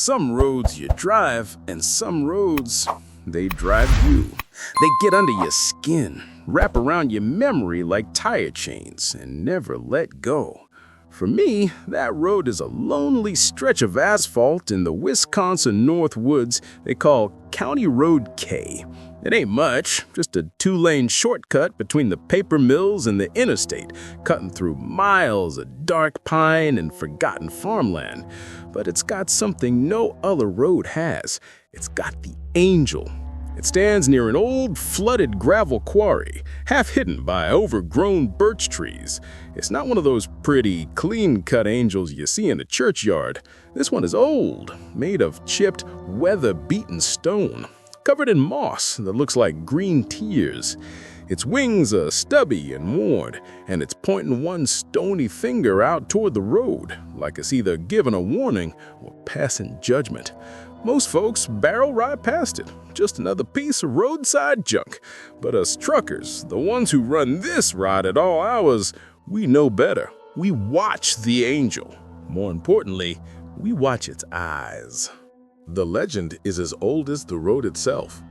Some roads you drive, and some roads, they drive you. They get under your skin, wrap around your memory like tire chains, and never let go. For me, that road is a lonely stretch of asphalt in the Wisconsin North Woods they call County Road K. It ain't much, just a two-lane shortcut between the paper mills and the interstate, cutting through miles of dark pine and forgotten farmland. But it's got something no other road has. It's got the Angel. It stands near an old, flooded gravel quarry, half hidden by overgrown birch trees. It's not one of those pretty, clean-cut angels you see in a churchyard. This one is old, made of chipped, weather-beaten stone, covered in moss that looks like green tears. Its wings are stubby and worn, and it's pointing one stony finger out toward the road, like it's either giving a warning or passing judgment. Most folks barrel right past it, just another piece of roadside junk. But us truckers, the ones who run this ride at all hours, we know better. We watch the Angel. More importantly, we watch its eyes. The legend is as old as the road itself.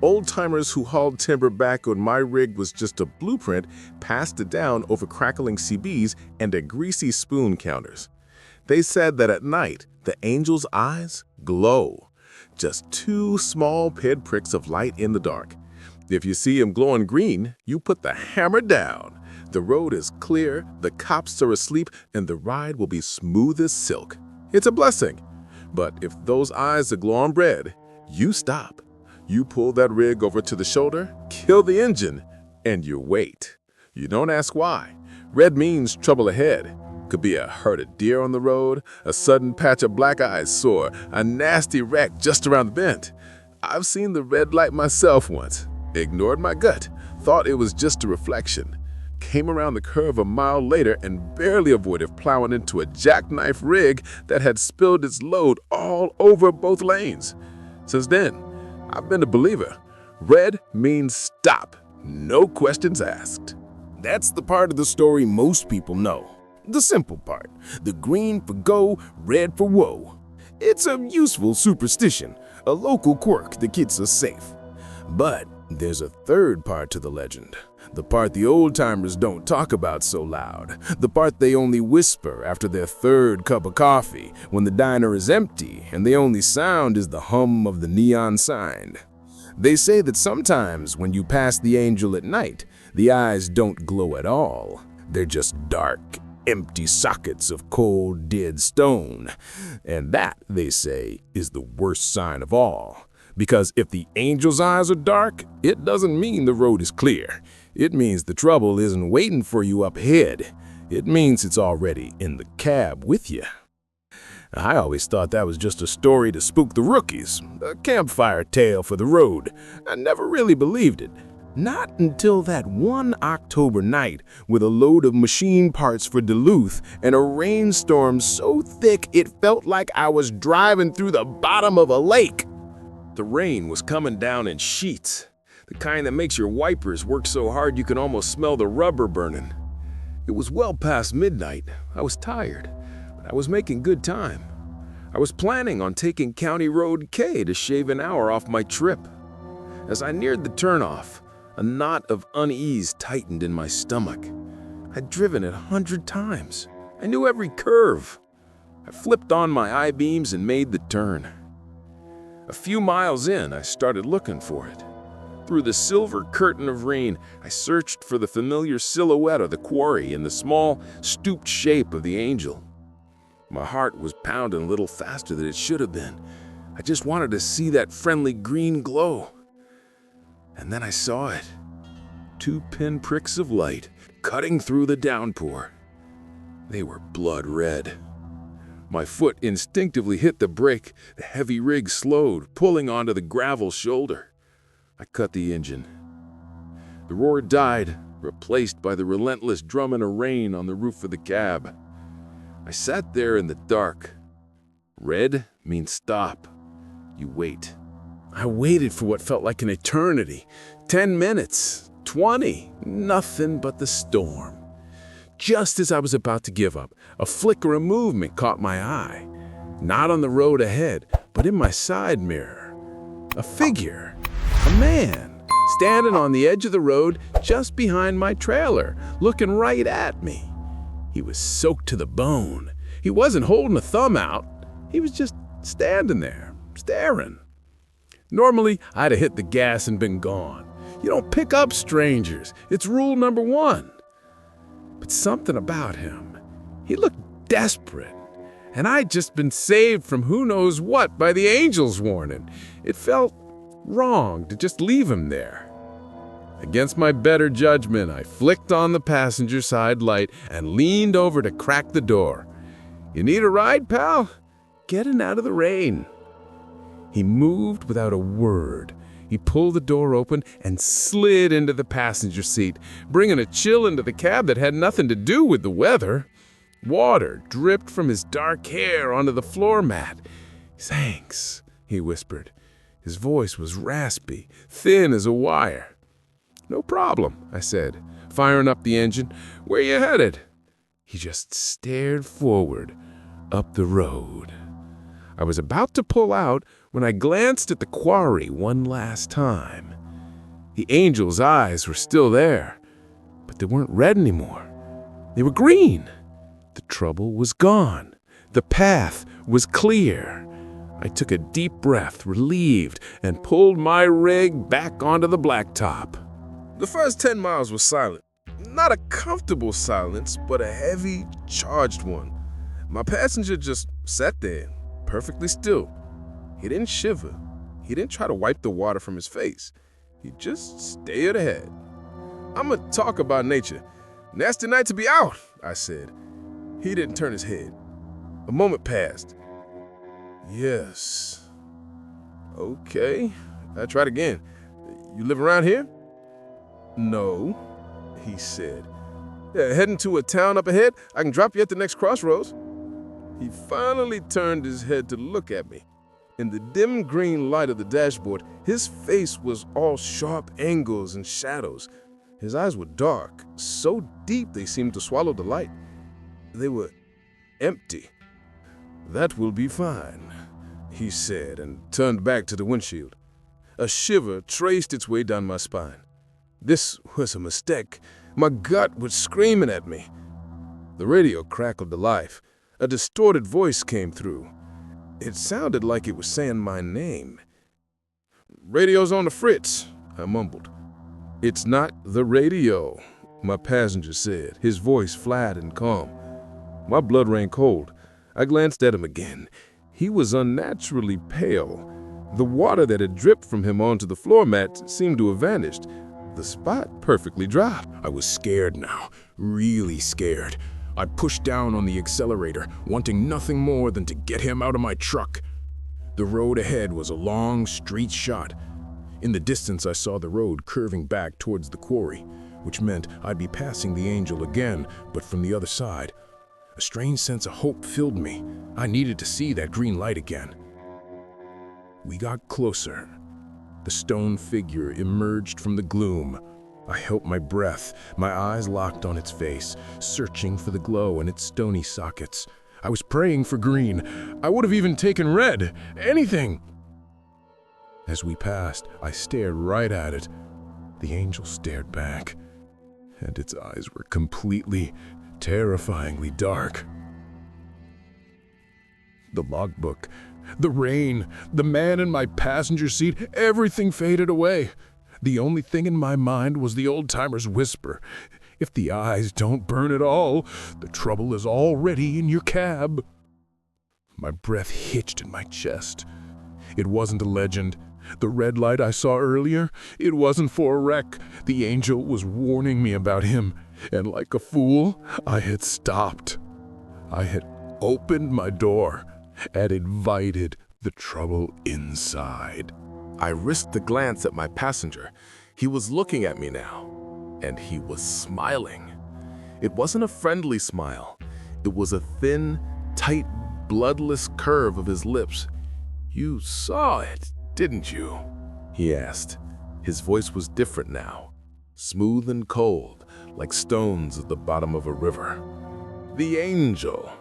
Old-timers who hauled timber back when my rig was just a blueprint passed it down over crackling CBs and a greasy spoon counters. They said that at night, the Angel's eyes glow. Just two small pinpricks of light in the dark. If you see him glowing green, you put the hammer down. The road is clear, the cops are asleep, and the ride will be smooth as silk. It's a blessing. But if those eyes are glowing red, you stop. You pull that rig over to the shoulder, kill the engine, and you wait. You don't ask why. Red means trouble ahead. Could be a herded deer on the road, a sudden patch of black eyes sore, a nasty wreck just around the bend. I've seen the red light myself once. Ignored my gut, thought it was just a reflection. Came around the curve a mile later and barely avoided plowing into a jackknife rig that had spilled its load all over both lanes. Since then, I've been a believer. Red means stop, no questions asked. That's the part of the story most people know. The simple part. The green for go, red for whoa. It's a useful superstition, a local quirk that keeps us safe. But there's a third part to the legend. The part the old-timers don't talk about so loud. The part they only whisper after their third cup of coffee, when the diner is empty and the only sound is the hum of the neon sign. They say that sometimes when you pass the Angel at night, the eyes don't glow at all. They're just dark, empty sockets of cold, dead stone. And that, they say, is the worst sign of all. Because if the Angel's eyes are dark, it doesn't mean the road is clear. It means the trouble isn't waiting for you up ahead. It means it's already in the cab with you. I always thought that was just a story to spook the rookies, a campfire tale for the road. I never really believed it. Not until that one October night with a load of machine parts for Duluth and a rainstorm so thick it felt like I was driving through the bottom of a lake. The rain was coming down in sheets, the kind that makes your wipers work so hard you can almost smell the rubber burning. It was well past midnight. I was tired, but I was making good time. I was planning on taking County Road K to shave an hour off my trip. As I neared the turnoff, a knot of unease tightened in my stomach. I'd driven it 100 times. I knew every curve. I flipped on my I-beams and made the turn. A few miles in, I started looking for it. Through the silver curtain of rain, I searched for the familiar silhouette of the quarry in the small, stooped shape of the Angel. My heart was pounding a little faster than it should have been. I just wanted to see that friendly green glow. And then I saw it. Two pinpricks of light cutting through the downpour. They were blood red. My foot instinctively hit the brake. The heavy rig slowed, pulling onto the gravel shoulder. I cut the engine. The roar died, replaced by the relentless drumming of rain on the roof of the cab. I sat there in the dark. Red means stop. You wait. I waited for what felt like an eternity. 10 minutes, 20, nothing but the storm. Just as I was about to give up, a flicker of movement caught my eye. Not on the road ahead, but in my side mirror. A figure. A man. Standing on the edge of the road just behind my trailer, looking right at me. He was soaked to the bone. He wasn't holding a thumb out. He was just standing there, staring. Normally, I'd have hit the gas and been gone. You don't pick up strangers. It's rule number 1. But something about him. He looked desperate. And I'd just been saved from who knows what by the angel's warning. It felt wrong to just leave him there. Against my better judgment, I flicked on the passenger side light and leaned over to crack the door. "You need a ride, pal? Getting out of the rain." He moved without a word. He pulled the door open and slid into the passenger seat, bringing a chill into the cab that had nothing to do with the weather. Water dripped from his dark hair onto the floor mat. "Thanks," he whispered. His voice was raspy, thin as a wire. "No problem," I said, firing up the engine. "Where you headed?" He just stared forward, up the road. I was about to pull out when I glanced at the quarry one last time. The angel's eyes were still there, but they weren't red anymore. They were green. The trouble was gone. The path was clear. I took a deep breath, relieved, and pulled my rig back onto the blacktop. The first 10 miles was silent. Not a comfortable silence, but a heavy, charged one. My passenger just sat there, perfectly still. He didn't shiver. He didn't try to wipe the water from his face. He just stared ahead. "I'ma talk about nature. Nasty night to be out," I said. He didn't turn his head. A moment passed. "Yes. Okay." I tried again. "You live around here?" "No," he said. "Yeah, heading to a town up ahead? I can drop you at the next crossroads." He finally turned his head to look at me. In the dim green light of the dashboard, his face was all sharp angles and shadows. His eyes were dark, so deep they seemed to swallow the light. They were empty. "That will be fine," he said, and turned back to the windshield. A shiver traced its way down my spine. This was a mistake. My gut was screaming at me. The radio crackled to life. A distorted voice came through. It sounded like it was saying my name. "Radio's on the fritz," I mumbled. "It's not the radio," my passenger said, his voice flat and calm. My blood ran cold. I glanced at him again. He was unnaturally pale. The water that had dripped from him onto the floor mat seemed to have vanished. The spot perfectly dry. I was scared now, really scared. I pushed down on the accelerator, wanting nothing more than to get him out of my truck. The road ahead was a long straight shot. In the distance, I saw the road curving back towards the quarry, which meant I'd be passing the angel again, but from the other side. A strange sense of hope filled me. I needed to see that green light again. We got closer. The stone figure emerged from the gloom. I held my breath, my eyes locked on its face, searching for the glow in its stony sockets. I was praying for green. I would have even taken red, anything. As we passed, I stared right at it. The angel stared back, and its eyes were completely, terrifyingly dark. The logbook, the rain, the man in my passenger seat, everything faded away. The only thing in my mind was the old-timer's whisper. If the eyes don't burn at all, the trouble is already in your cab. My breath hitched in my chest. It wasn't a legend. The red light I saw earlier, it wasn't for a wreck. The angel was warning me about him, and like a fool, I had stopped. I had opened my door and invited the trouble inside. I risked a glance at my passenger. He was looking at me now, and he was smiling. It wasn't a friendly smile. It was a thin, tight, bloodless curve of his lips. "You saw it, didn't you?" he asked. His voice was different now, smooth and cold, like stones at the bottom of a river. "The angel,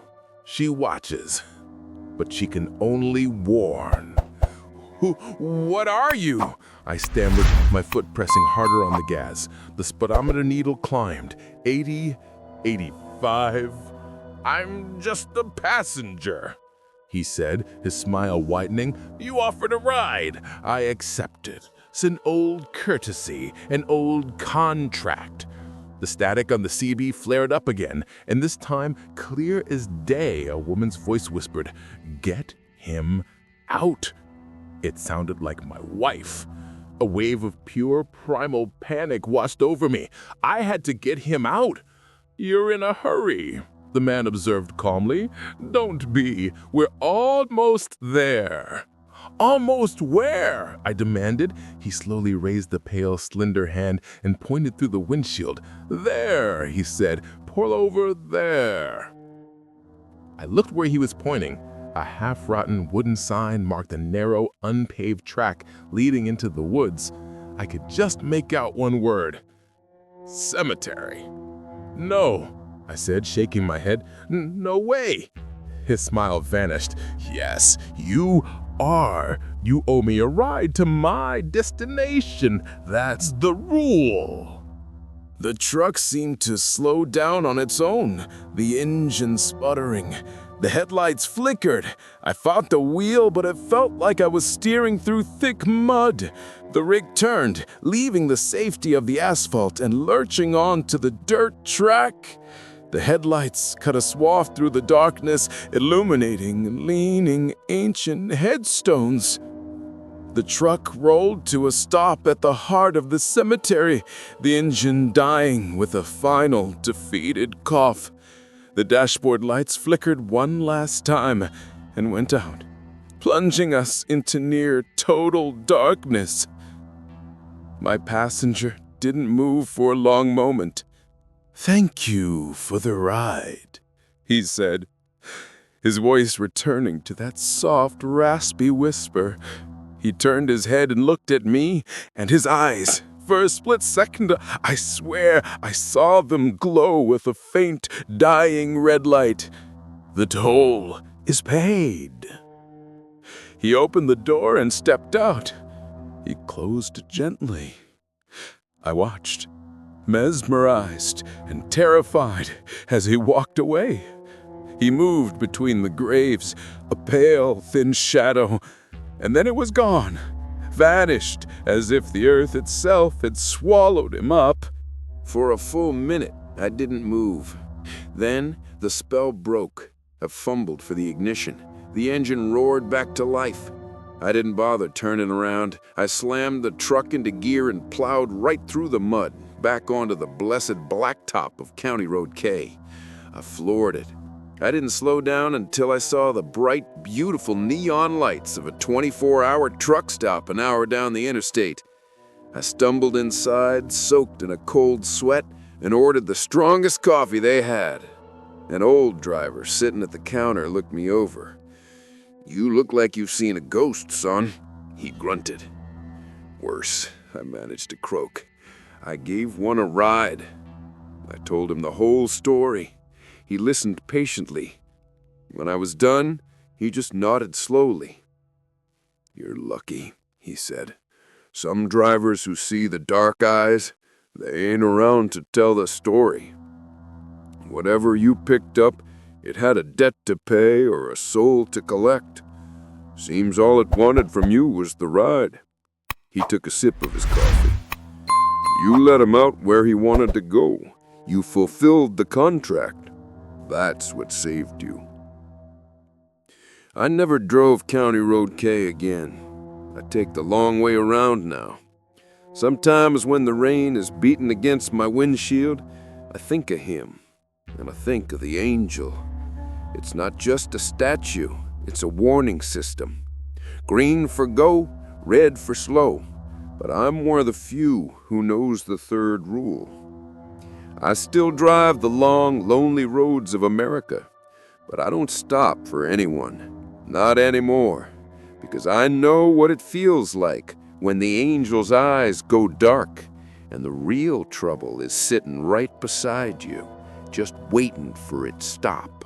she watches. but she can only warn. What are you? I stammered, my foot pressing harder on the gas. The speedometer needle climbed. 80, 85. I'm just a passenger, he said, his smile widening. You offered a ride. I accepted. It's an old courtesy, an old contract. The static on the CB flared up again, and this time, clear as day, a woman's voice whispered, "Get him out." It sounded like my wife. A wave of pure primal panic washed over me. I had to get him out. You're in a hurry, the man observed calmly. Don't be. We're almost there. Almost where? I demanded. He slowly raised the pale, slender hand and pointed through the windshield. There, he said. Pull over there. I looked where he was pointing. A half-rotten wooden sign marked a narrow, unpaved track leading into the woods. I could just make out one word. Cemetery. No, I said, shaking my head. No way. His smile vanished. Yes, you are. You owe me a ride to my destination. That's the rule. The truck seemed to slow down on its own, the engine sputtering. The headlights flickered. I fought the wheel, but it felt like I was steering through thick mud. The rig turned, leaving the safety of the asphalt and lurching onto the dirt track. The headlights cut a swath through the darkness, illuminating leaning ancient headstones. The truck rolled to a stop at the heart of the cemetery, the engine dying with a final defeated cough. The dashboard lights flickered one last time and went out, plunging us into near total darkness. My passenger didn't move for a long moment. "Thank you for the ride," he said, his voice returning to that soft, raspy whisper. He turned his head and looked at me, and his eyes, for a split second, I swear I saw them glow with a faint, dying red light. "The toll is paid." He opened the door and stepped out. He closed it gently. I watched, mesmerized and terrified, as he walked away. He moved between the graves, a pale, thin shadow, and then it was gone, vanished as if the earth itself had swallowed him up. For a full minute, I didn't move. Then the spell broke. I fumbled for the ignition. The engine roared back to life. I didn't bother turning around. I slammed the truck into gear and plowed right through the mud, back onto the blessed blacktop of County Road K. I floored it. I didn't slow down until I saw the bright, beautiful neon lights of a 24-hour truck stop an hour down the interstate. I stumbled inside, soaked in a cold sweat, and ordered the strongest coffee they had. An old driver sitting at the counter looked me over. "You look like you've seen a ghost, son," he grunted. "Worse," I managed to croak. "I gave one a ride." I told him the whole story. He listened patiently. When I was done, he just nodded slowly. "You're lucky," he said. "Some drivers who see the dark eyes, they ain't around to tell the story. Whatever you picked up, it had a debt to pay or a soul to collect. Seems all it wanted from you was the ride." He took a sip of his coffee. "You let him out where he wanted to go. You fulfilled the contract. That's what saved you." I never drove County Road K again. I take the long way around now. Sometimes when the rain is beating against my windshield, I think of him, and I think of the angel. It's not just a statue, it's a warning system. Green for go, red for slow. But I'm one of the few who knows the third rule. I still drive the long, lonely roads of America, but I don't stop for anyone. Not anymore, because I know what it feels like when the angel's eyes go dark and the real trouble is sitting right beside you, just waiting for its stop.